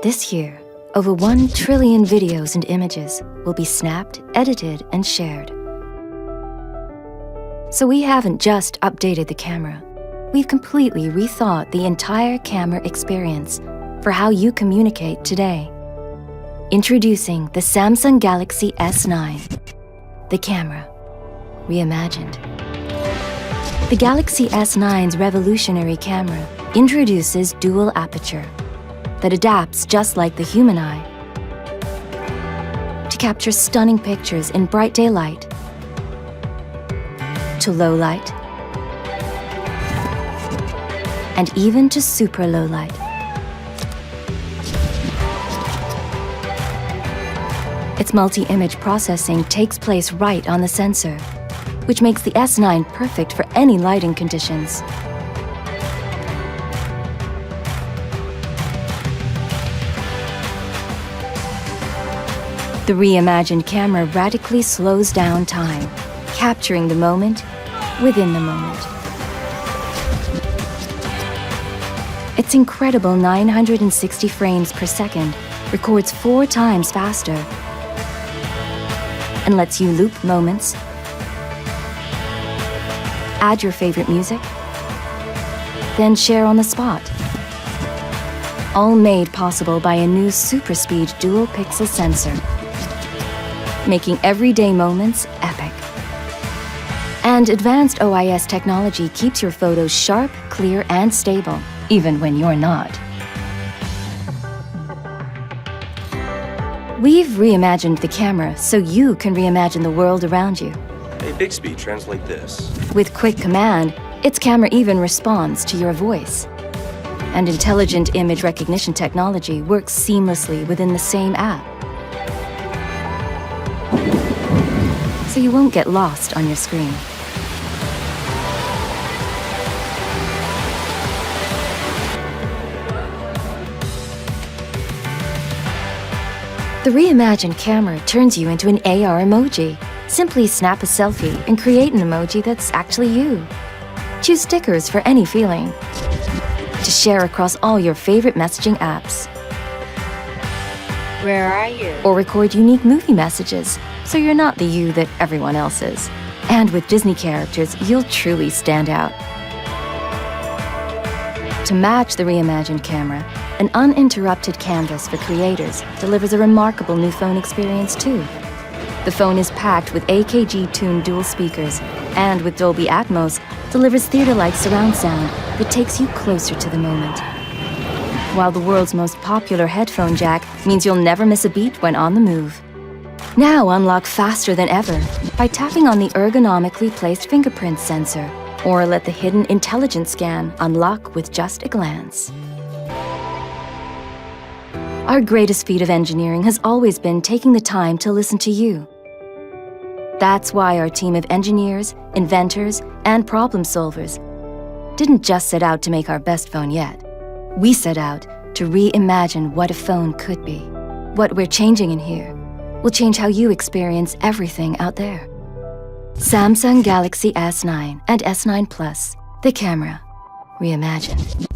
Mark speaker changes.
Speaker 1: This year, over 1 trillion videos and images will be snapped, edited, and shared. So we haven't just updated the camera. We've completely rethought the entire camera experience for how you communicate today. Introducing the Samsung Galaxy S9, the camera reimagined. The Galaxy S9's revolutionary camera introduces dual aperture that adapts just like the human eye to capture stunning pictures in bright daylight, to low light, and even to super low light. Its multi-image processing takes place right on the sensor, which makes the S9 perfect for any lighting conditions. The reimagined camera radically slows down time, capturing the moment within the moment. Its incredible 960 frames per second records 4 times faster and lets you loop moments, add your favorite music, then share on the spot. All made possible by a new super speed dual pixel sensor, making everyday moments epic. And advanced OIS technology keeps your photos sharp, clear, and stable, even when you're not. We've reimagined the camera so you can reimagine the world around you.
Speaker 2: Hey, Bixby, translate this.
Speaker 1: With quick command, its camera even responds to your voice. And intelligent image recognition technology works seamlessly within the same app, so you won't get lost on your screen. The reimagined camera turns you into an AR emoji. Simply snap a selfie and create an emoji that's actually you. Choose stickers for any feeling to share across all your favorite messaging apps.
Speaker 3: Where are you?
Speaker 1: Or record unique movie messages, so you're not the you that everyone else is. And with Disney characters, you'll truly stand out. To match the reimagined camera, an uninterrupted canvas for creators delivers a remarkable new phone experience too. The phone is packed with AKG-tuned dual speakers, and with Dolby Atmos, delivers theater-like surround sound that takes you closer to the moment. While the world's most popular headphone jack means you'll never miss a beat when on the move. Now unlock faster than ever by tapping on the ergonomically placed fingerprint sensor, or let the hidden intelligence scan unlock with just a glance. Our greatest feat of engineering has always been taking the time to listen to you. That's why our team of engineers, inventors, and problem solvers didn't just set out to make our best phone yet. We set out to reimagine what a phone could be. What we're changing in here will change how you experience everything out there. Samsung Galaxy S9 and S9 Plus, the camera reimagined.